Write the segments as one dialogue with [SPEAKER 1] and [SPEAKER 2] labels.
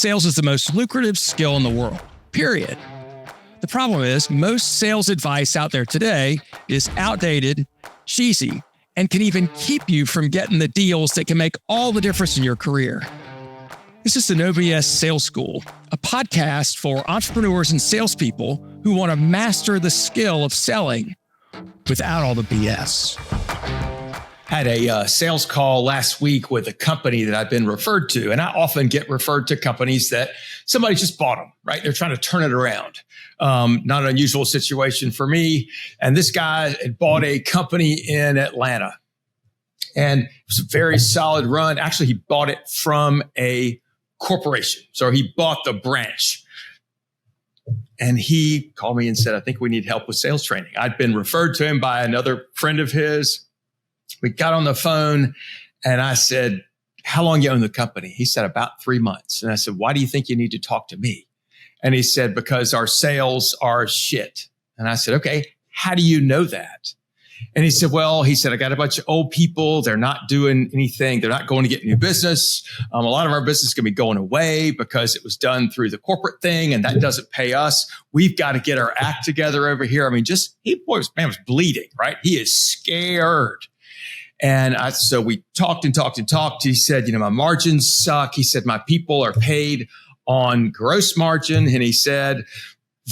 [SPEAKER 1] sales is the most lucrative skill in the world, period. The problem is most sales advice out there today is outdated, cheesy, and can even keep you from getting the deals that can make all the difference in your career. This is the No BS Sales School, a podcast for entrepreneurs and salespeople who want to master the skill of selling without all the BS. Had a sales call last week with a company that I've been referred to, and I often get referred to companies that somebody just bought them, right? They're trying to turn it around. Not an unusual situation for me. And this guy had bought a company in Atlanta, and it was a very solid run. Actually, he bought it from a corporation. So he bought the branch. And he called me and said, I think we need help with sales training. I'd been referred to him by another friend of his. We got on the phone and I said, how long you own the company? He said, about 3 months. And I said, why do you think you need to talk to me? And he said, because our sales are shit. And I said, okay, how do you know that? And he said, I got a bunch of old people. They're not doing anything. They're not going to get new business. A lot of our business is going to be going away because it was done through the corporate thing and that doesn't pay us. We've got to get our act together over here. I mean, was bleeding, right? He is scared. And so we talked and talked and talked. He said, my margins suck. He said, my people are paid on gross margin. And he said,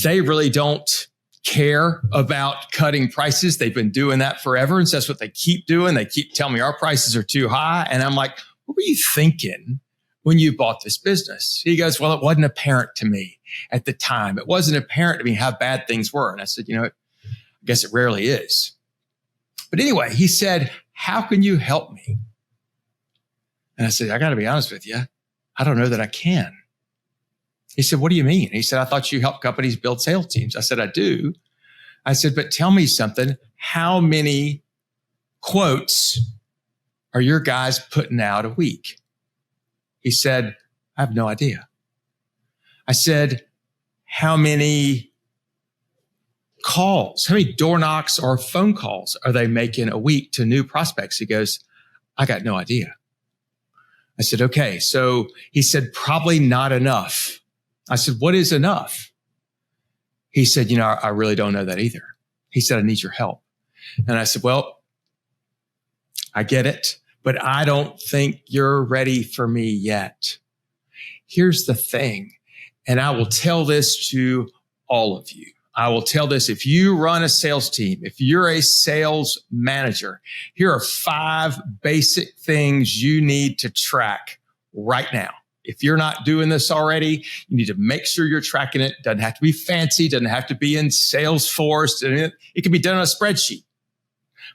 [SPEAKER 1] they really don't care about cutting prices. They've been doing that forever. And so that's what they keep doing. They keep telling me our prices are too high. And I'm like, what were you thinking when you bought this business? He goes, well, it wasn't apparent to me at the time. It wasn't apparent to me how bad things were. And I said, I guess it rarely is. But anyway, he said, how can you help me? And I said, I got to be honest with you. I don't know that I can. He said, what do you mean? He said, I thought you help companies build sales teams. I said, I do. I said, but tell me something. How many quotes are your guys putting out a week? He said, I have no idea. I said, how many calls, how many door knocks or phone calls are they making a week to new prospects? He goes, I got no idea. I said, okay. So he said, probably not enough. I said, what is enough? He said, I really don't know that either. He said, I need your help. And I said, well, I get it, but I don't think you're ready for me yet. Here's the thing. And I will tell this to all of you. I will tell this. If you run a sales team, if you're a sales manager, here are 5 basic things you need to track right now. If you're not doing this already, you need to make sure you're tracking it. Doesn't have to be fancy. Doesn't have to be in Salesforce. It can be done on a spreadsheet.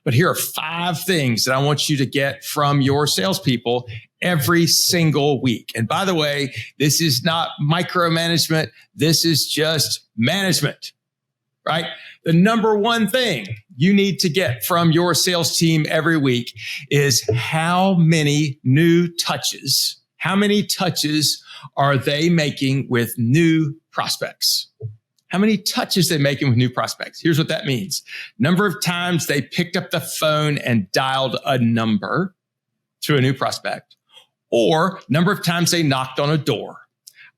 [SPEAKER 1] But here are 5 things that I want you to get from your salespeople every single week. And by the way, this is not micromanagement. This is just management, right? The number one thing you need to get from your sales team every week is how many new touches. How many touches are they making with new prospects? How many touches they making with new prospects? Here's what that means. Number of times they picked up the phone and dialed a number to a new prospect, or number of times they knocked on a door.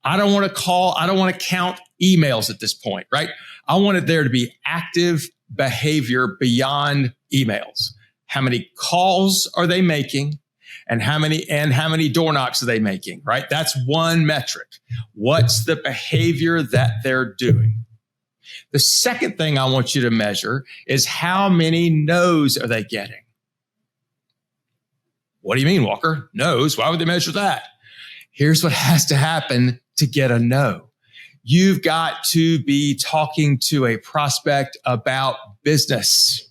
[SPEAKER 1] I don't want to count emails at this point, right? I want it there to be active behavior beyond emails. How many calls are they making? And how many door knocks are they making, right? That's one metric. What's the behavior that they're doing? The second thing I want you to measure is how many no's are they getting? What do you mean, Walker? No's? Why would they measure that? Here's what has to happen to get a no. You've got to be talking to a prospect about business.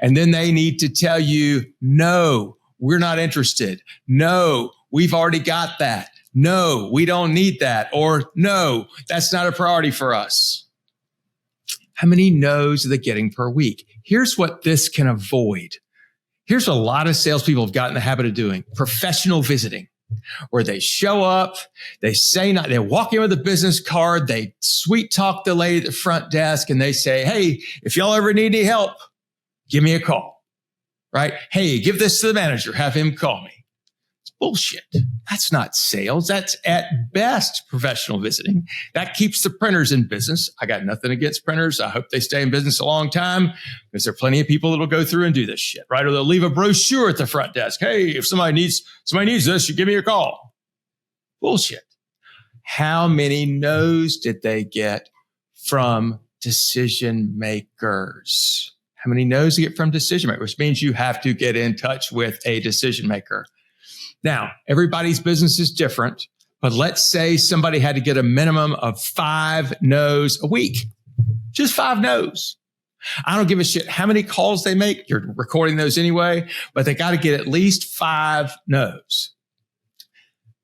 [SPEAKER 1] And then they need to tell you, no, we're not interested. No, we've already got that. No, we don't need that. Or no, that's not a priority for us. How many no's are they getting per week? Here's what this can avoid. Here's what a lot of salespeople have got in the habit of doing: professional visiting, where they show up, they walk in with a business card, they sweet talk the lady at the front desk, and they say, hey, if y'all ever need any help, give me a call. Right? Hey, give this to the manager, have him call me. It's Bullshit. That's not sales. That's at best professional visiting. That keeps the printers in business. I got nothing against printers. I hope they stay in business a long time because there are plenty of people that'll go through and do this shit, right? Or they'll leave a brochure at the front desk. Hey, if somebody needs this, you give me a call. Bullshit. How many no's did they get from decision makers? How many no's you get from decision makers? Which means you have to get in touch with a decision maker. Now, everybody's business is different, but let's say somebody had to get a minimum of 5 no's a week. Just 5 no's. I don't give a shit how many calls they make. You're recording those anyway, but they got to get at least 5 no's.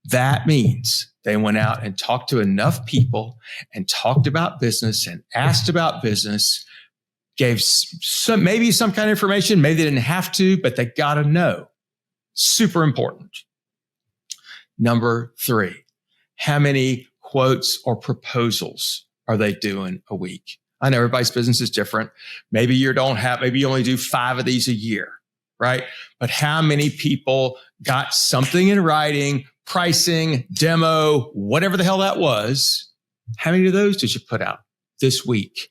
[SPEAKER 1] That means they went out and talked to enough people and talked about business and asked about business, gave maybe some kind of information. Maybe they didn't have to, but they got to know. Super important. Number 3, how many quotes or proposals are they doing a week? I know everybody's business is different. Maybe you only do 5 of these a year, right? But how many people got something in writing, pricing, demo, whatever the hell that was? How many of those did you put out this week?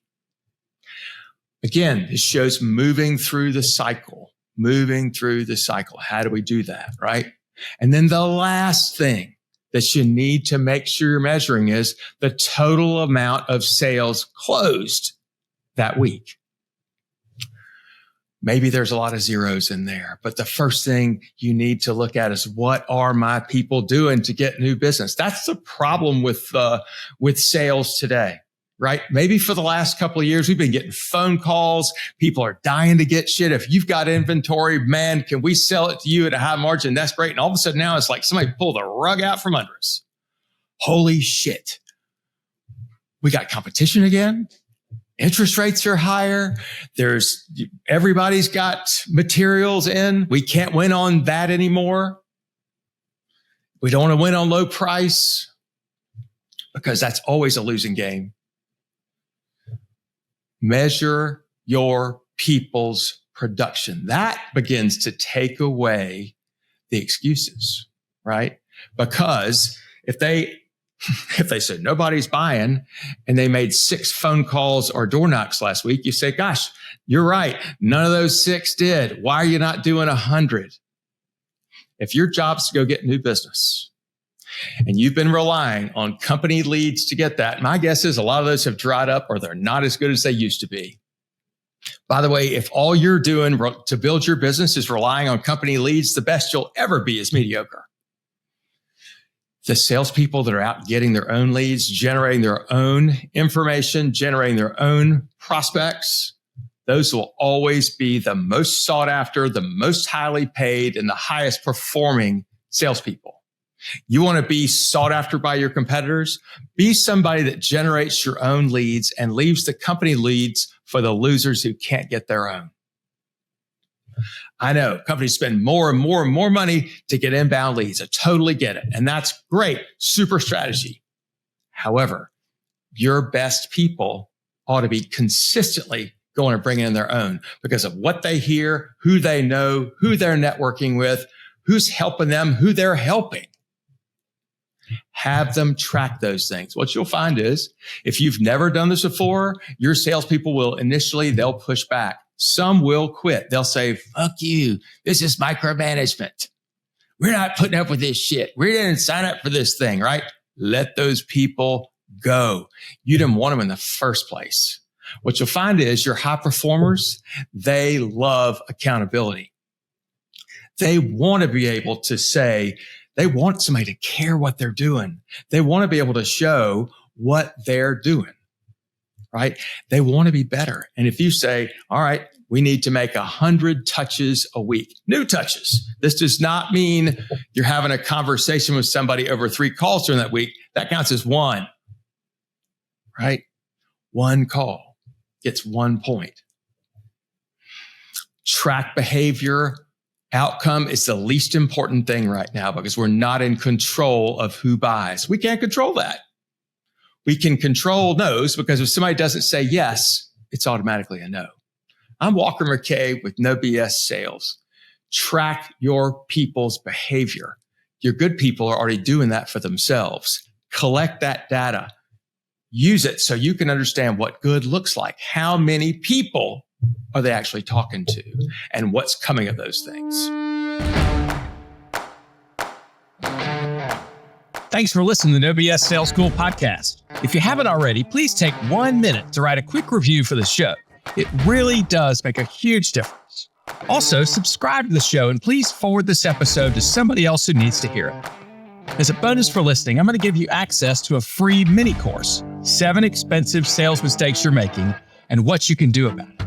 [SPEAKER 1] Again, this shows moving through the cycle. How do we do that, right? And then the last thing that you need to make sure you're measuring is the total amount of sales closed that week. Maybe there's a lot of zeros in there, but the first thing you need to look at is what are my people doing to get new business? That's the problem with sales today. Right? Maybe for the last couple of years, we've been getting phone calls. People are dying to get shit. If you've got inventory, man, can we sell it to you at a high margin? That's great. And all of a sudden now it's like somebody pulled the rug out from under us. Holy shit. We got competition again. Interest rates are higher. Everybody's got materials in. We can't win on that anymore. We don't want to win on low price because that's always a losing game. Measure your people's production. That begins to take away the excuses, right? Because if they said nobody's buying and they made 6 phone calls or door knocks last week, you say, gosh, you're right. None of those 6 did. Why are you not doing 100? If your job's to go get new business, and you've been relying on company leads to get that, my guess is a lot of those have dried up or they're not as good as they used to be. By the way, if all you're doing to build your business is relying on company leads, the best you'll ever be is mediocre. The salespeople that are out getting their own leads, generating their own information, generating their own prospects, those will always be the most sought after, the most highly paid, and the highest performing salespeople. You want to be sought after by your competitors? Be somebody that generates your own leads and leaves the company leads for the losers who can't get their own. I know companies spend more and more and more money to get inbound leads. I totally get it. And that's great. Super strategy. However, your best people ought to be consistently going and bringing in their own because of what they hear, who they know, who they're networking with, who's helping them, who they're helping. Have them track those things. What you'll find is if you've never done this before, your salespeople they'll push back. Some will quit. They'll say, fuck you. This is micromanagement. We're not putting up with this shit. We didn't sign up for this thing, right? Let those people go. You didn't want them in the first place. What you'll find is your high performers, they love accountability. They want to be able to say, they want somebody to care what they're doing. They want to be able to show what they're doing, right? They want to be better. And if you say, all right, we need to make 100 touches a week, new touches. This does not mean you're having a conversation with somebody over 3 calls during that week. That counts as 1, right? 1 call gets 1 point. Track behavior. Outcome is the least important thing right now because we're not in control of who buys. We can't control that. We can control no's because if somebody doesn't say yes, it's automatically a no. I'm Walker McKay with No BS Sales. Track your people's behavior. Your good people are already doing that for themselves. Collect that data. Use it so you can understand what good looks like. How many people are they actually talking to? And what's coming of those things?
[SPEAKER 2] Thanks for listening to the OBS Sales School podcast. If you haven't already, please take 1 minute to write a quick review for the show. It really does make a huge difference. Also, subscribe to the show and please forward this episode to somebody else who needs to hear it. As a bonus for listening, I'm going to give you access to a free mini course, 7 expensive sales mistakes you're making and what you can do about it.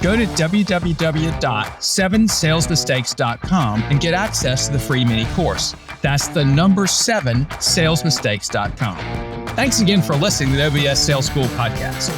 [SPEAKER 2] Go to www.7salesmistakes.com and get access to the free mini course. That's the number 7salesmistakes.com. Thanks again for listening to the OBS Sales School podcast.